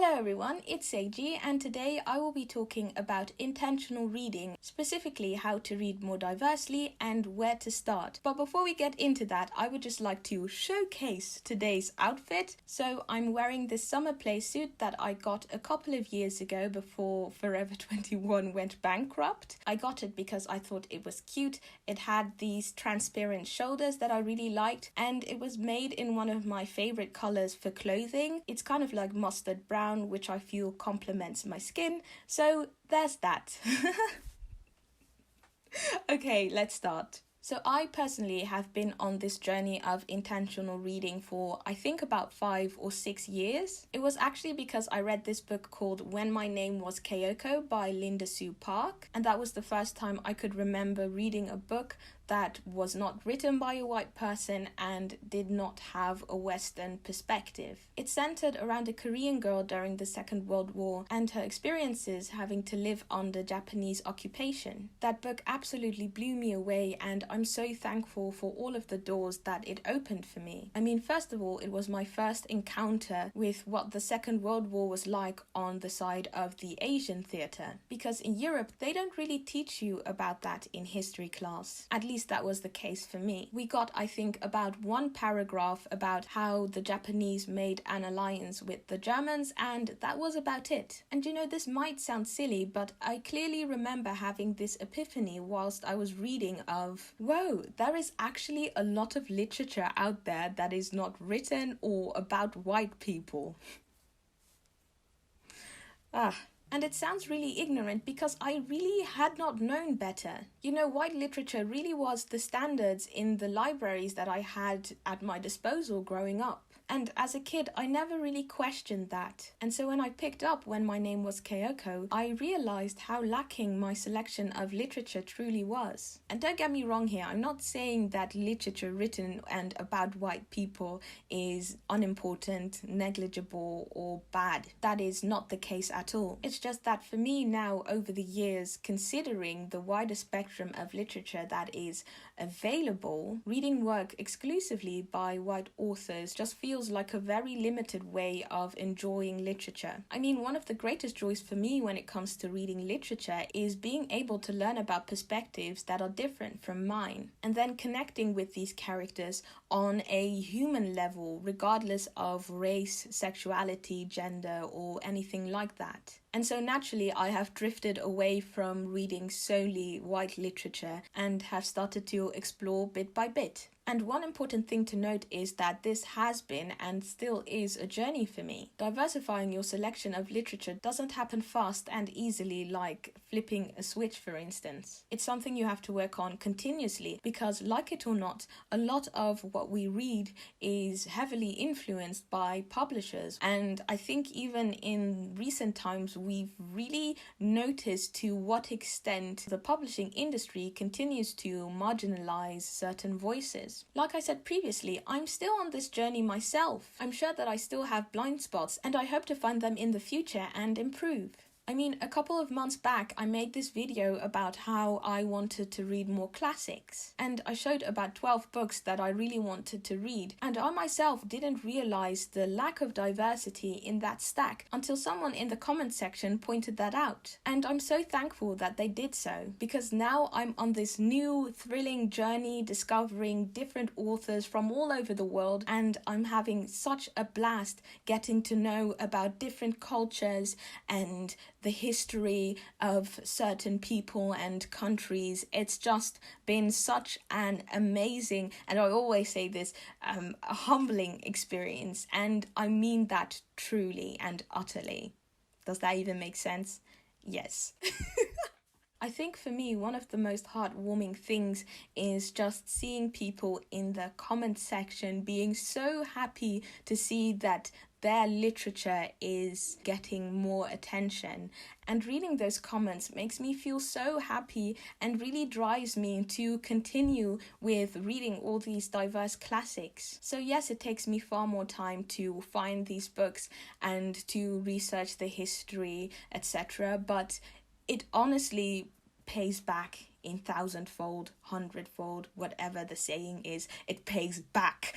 Hello everyone, it's Seiji, and today I will be talking about intentional reading, specifically how to read more diversely and where to start. But before we get into that, I would just like to showcase today's outfit. So I'm wearing this summer play suit that I got a couple of years ago before Forever 21 went bankrupt. I got it because I thought it was cute. It had these transparent shoulders that I really liked, and it was made in one of my favorite colors for clothing. It's kind of like mustard brown, which I feel complements my skin. So there's that. Okay, let's start. So I personally have been on this journey of intentional reading for I think about 5 or 6 years. It was actually because I read this book called When My Name Was Keoko by Linda Sue Park, and that was the first time I could remember reading a book that was not written by a white person and did not have a Western perspective. It centered around a Korean girl during the Second World War and her experiences having to live under Japanese occupation. That book absolutely blew me away, and I'm so thankful for all of the doors that it opened for me. I mean, first of all, it was my first encounter with what the Second World War was like on the side of the Asian theatre, because in Europe they don't really teach you about that in history class. At least that was the case for me. We got, I think, about one paragraph about how the Japanese made an alliance with the Germans, and that was about it. And you know, this might sound silly, but I clearly remember having this epiphany whilst I was reading of, whoa, there is actually a lot of literature out there that is not written or about white people. And it sounds really ignorant because I really had not known better. You know, white literature really was the standards in the libraries that I had at my disposal growing up. And as a kid, I never really questioned that. And so when I picked up When My Name Was Keoko, I realized how lacking my selection of literature truly was. And don't get me wrong here, I'm not saying that literature written and about white people is unimportant, negligible, or bad. That is not the case at all. It's just that for me now, over the years, considering the wider spectrum of literature that is available, reading work exclusively by white authors just feels like a very limited way of enjoying literature. I mean, one of the greatest joys for me when it comes to reading literature is being able to learn about perspectives that are different from mine, and then connecting with these characters on a human level, regardless of race, sexuality, gender, or anything like that. And so naturally, I have drifted away from reading solely white literature and have started to explore bit by bit. And one important thing to note is that this has been and still is a journey for me. Diversifying your selection of literature doesn't happen fast and easily like flipping a switch, for instance. It's something you have to work on continuously because, like it or not, a lot of what we read is heavily influenced by publishers. And I think even in recent times, we've really noticed to what extent the publishing industry continues to marginalize certain voices. Like I said previously, I'm still on this journey myself. I'm sure that I still have blind spots, and I hope to find them in the future and improve. I mean, a couple of months back, I made this video about how I wanted to read more classics. And I showed about 12 books that I really wanted to read. And I myself didn't realize the lack of diversity in that stack until someone in the comment section pointed that out. And I'm so thankful that they did so, because now I'm on this new thrilling journey discovering different authors from all over the world. And I'm having such a blast getting to know about different cultures and the history of certain people and countries. It's just been such an amazing, and I always say this, a humbling experience. And I mean that truly and utterly. Does that even make sense? Yes. I think for me, one of the most heartwarming things is just seeing people in the comment section being so happy to see that their literature is getting more attention. And reading those comments makes me feel so happy and really drives me to continue with reading all these diverse classics. So yes, it takes me far more time to find these books and to research the history, etc. But it honestly pays back in 1,000-fold, 100-fold, whatever the saying is, it pays back.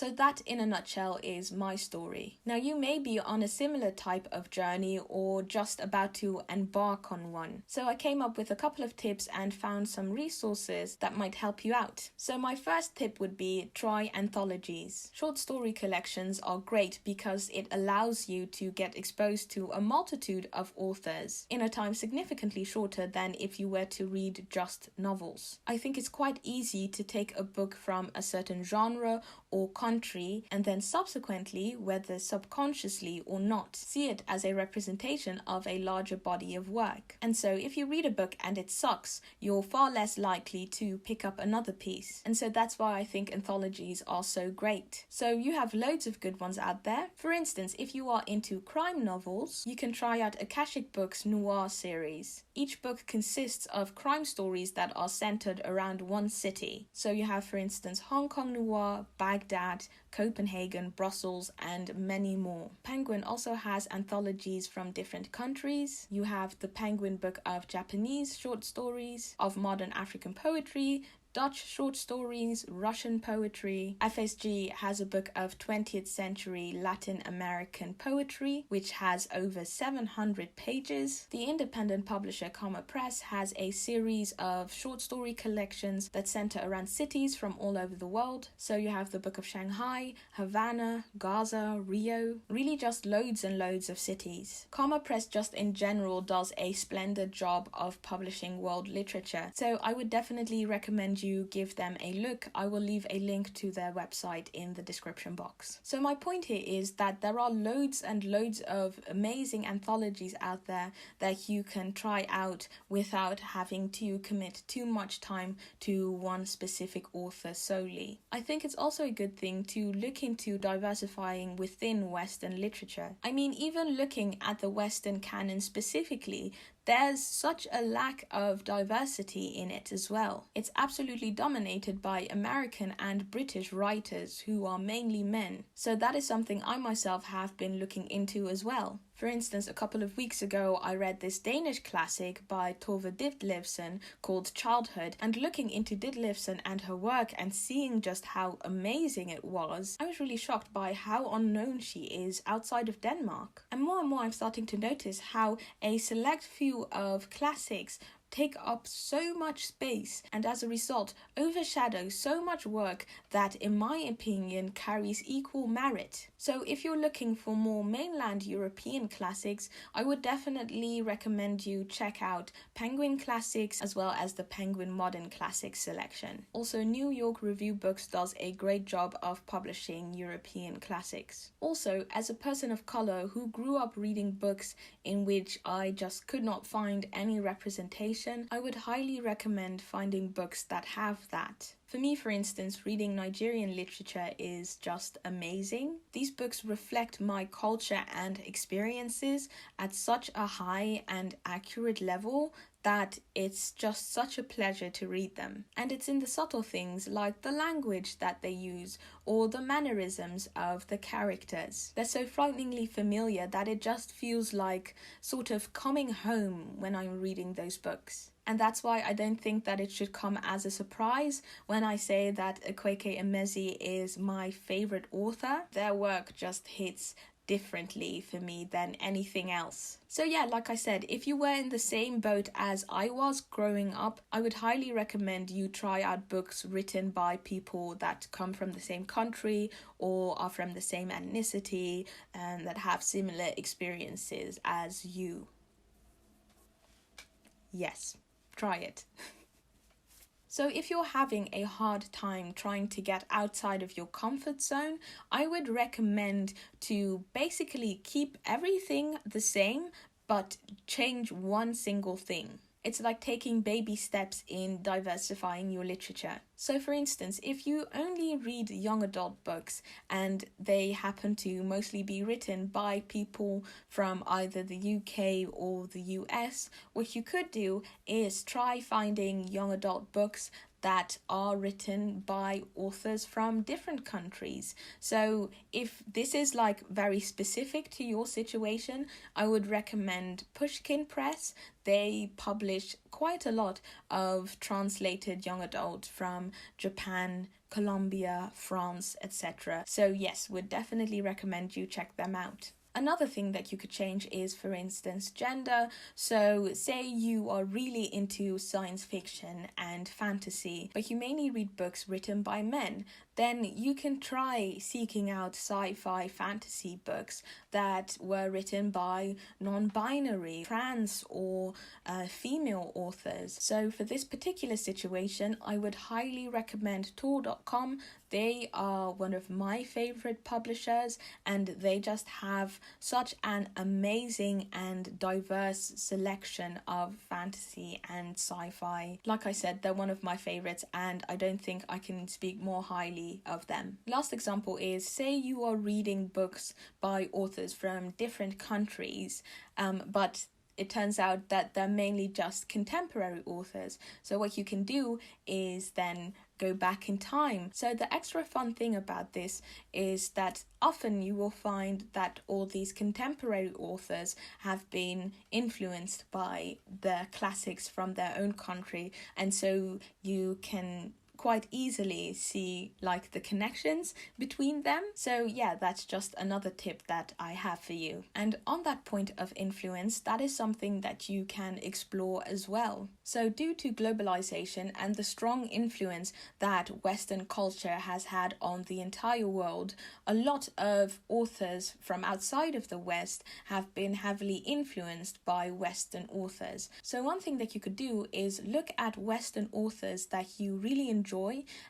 So that in a nutshell is my story. Now you may be on a similar type of journey or just about to embark on one. So I came up with a couple of tips and found some resources that might help you out. So my first tip would be try anthologies. Short story collections are great because it allows you to get exposed to a multitude of authors in a time significantly shorter than if you were to read just novels. I think it's quite easy to take a book from a certain genre or country and then subsequently, whether subconsciously or not, see it as a representation of a larger body of work. And so if you read a book and it sucks, you're far less likely to pick up another piece. And so that's why I think anthologies are so great. So you have loads of good ones out there. For instance, if you are into crime novels, you can try out Akashic Books' Noir series. Each book consists of crime stories that are centered around one city. So you have, for instance, Hong Kong Noir, Baghdad, Copenhagen, Brussels, and many more. Penguin also has anthologies from different countries. You have the Penguin book of Japanese short stories, of modern African poetry, Dutch short stories, Russian poetry. FSG has a book of 20th-century Latin American poetry, which has over 700 pages. The independent publisher Comma Press has a series of short story collections that center around cities from all over the world. So you have the Book of Shanghai, Havana, Gaza, Rio, really just loads and loads of cities. Comma Press just in general does a splendid job of publishing world literature. So I would definitely recommend you give them a look. I will leave a link to their website in the description box. So my point here is that there are loads and loads of amazing anthologies out there that you can try out without having to commit too much time to one specific author solely. I think it's also a good thing to look into diversifying within Western literature. I mean, even looking at the Western canon specifically, there's such a lack of diversity in it as well. It's absolutely dominated by American and British writers who are mainly men. So that is something I myself have been looking into as well. For instance, a couple of weeks ago, I read this Danish classic by Tove Ditlevsen called Childhood, and looking into Ditlevsen and her work and seeing just how amazing it was, I was really shocked by how unknown she is outside of Denmark. And more I'm starting to notice how a select few of classics take up so much space and as a result overshadow so much work that in my opinion carries equal merit. So if you're looking for more mainland European classics, I would definitely recommend you check out Penguin Classics as well as the Penguin Modern Classics selection. Also, New York Review Books does a great job of publishing European classics. Also, as a person of color who grew up reading books in which I just could not find any representation, I would highly recommend finding books that have that. For me, for instance, reading Nigerian literature is just amazing. These books reflect my culture and experiences at such a high and accurate level that it's just such a pleasure to read them. And it's in the subtle things like the language that they use or the mannerisms of the characters. They're so frighteningly familiar that it just feels like sort of coming home when I'm reading those books. And that's why I don't think that it should come as a surprise when I say that Keoko Emezi is my favorite author. Their work just hits differently for me than anything else. So yeah, like I said, if you were in the same boat as I was growing up, I would highly recommend you try out books written by people that come from the same country or are from the same ethnicity and that have similar experiences as you. Yes, try it. So if you're having a hard time trying to get outside of your comfort zone, I would recommend to basically keep everything the same, but change one single thing. It's like taking baby steps in diversifying your literature. So for instance, if you only read young adult books and they happen to mostly be written by people from either the UK or the US, what you could do is try finding young adult books that are written by authors from different countries. So if this is like very specific to your situation, I would recommend Pushkin Press. They publish quite a lot of translated young adult from Japan, Colombia, France, etc. So yes, would definitely recommend you check them out. Another thing that you could change is, for instance, gender. So say you are really into science fiction and fantasy, but you mainly read books written by men, then you can try seeking out sci-fi fantasy books that were written by non-binary, trans or female authors. So for this particular situation, I would highly recommend Tor.com. They are one of my favorite publishers, and they just have such an amazing and diverse selection of fantasy and sci-fi. Like I said, they're one of my favorites, and I don't think I can speak more highly of them. Last example is, say you are reading books by authors from different countries, but it turns out that they're mainly just contemporary authors. So what you can do is then go back in time. So the extra fun thing about this is that often you will find that all these contemporary authors have been influenced by the classics from their own country, and so you can quite easily see like the connections between them. So yeah, that's just another tip that I have for you. And on that point of influence, that is something that you can explore as well. So due to globalization and the strong influence that Western culture has had on the entire world, a lot of authors from outside of the West have been heavily influenced by Western authors. So one thing that you could do is look at Western authors that you really enjoy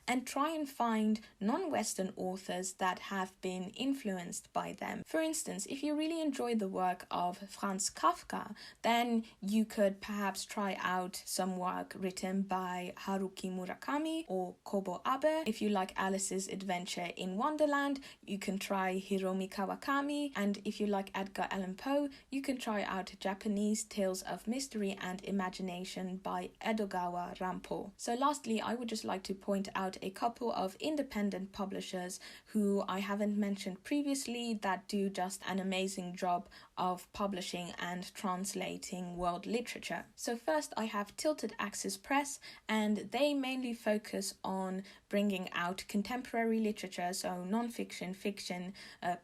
and try and find non-Western authors that have been influenced by them. For instance, if you really enjoy the work of Franz Kafka, then you could perhaps try out some work written by Haruki Murakami or Kobo Abe. If you like Alice's Adventure in Wonderland, you can try Hiromi Kawakami, and if you like Edgar Allan Poe, you can try out Japanese Tales of Mystery and Imagination by Edogawa Rampo. So lastly, I would just like to point out a couple of independent publishers who I haven't mentioned previously that do just an amazing job of publishing and translating world literature. So first I have Tilted Axis Press, and they mainly focus on bringing out contemporary literature, so non-fiction, fiction,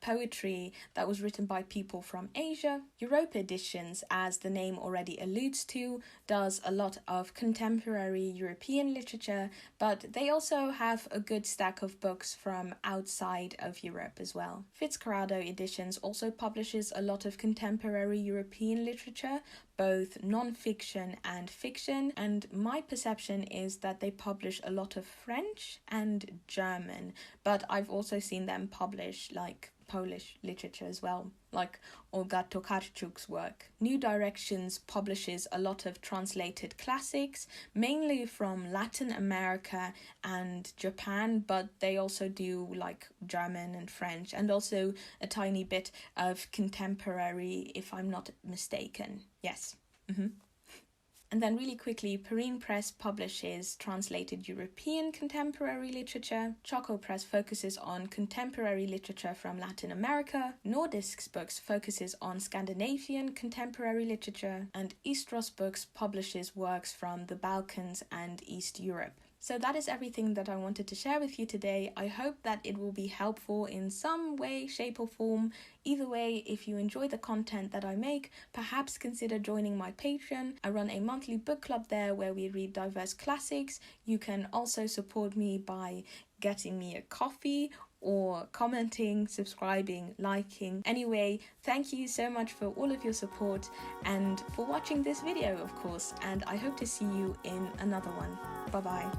poetry that was written by people from Asia. Europa Editions, as the name already alludes to, does a lot of contemporary European literature, but they also have a good stack of books from outside of Europe as well. Fitzcarraldo Editions also publishes a lot of contemporary European literature, both non-fiction and fiction, and my perception is that they publish a lot of French and German, but I've also seen them publish like Polish literature as well, like Olga Tokarczuk's work. New Directions publishes a lot of translated classics, mainly from Latin America and Japan, but they also do like German and French, and also a tiny bit of contemporary, if I'm not mistaken. Yes. And then really quickly, Perrine Press publishes translated European contemporary literature. Choco Press focuses on contemporary literature from Latin America. Nordisk's Books focuses on Scandinavian contemporary literature. And Istros Books publishes works from the Balkans and East Europe. So that is everything that I wanted to share with you today. I hope that it will be helpful in some way, shape or form. Either way, if you enjoy the content that I make, perhaps consider joining my Patreon. I run a monthly book club there where we read diverse classics. You can also support me by getting me a coffee or commenting, subscribing, liking. Anyway, thank you so much for all of your support and for watching this video, of course, and I hope to see you in another one. Bye-bye.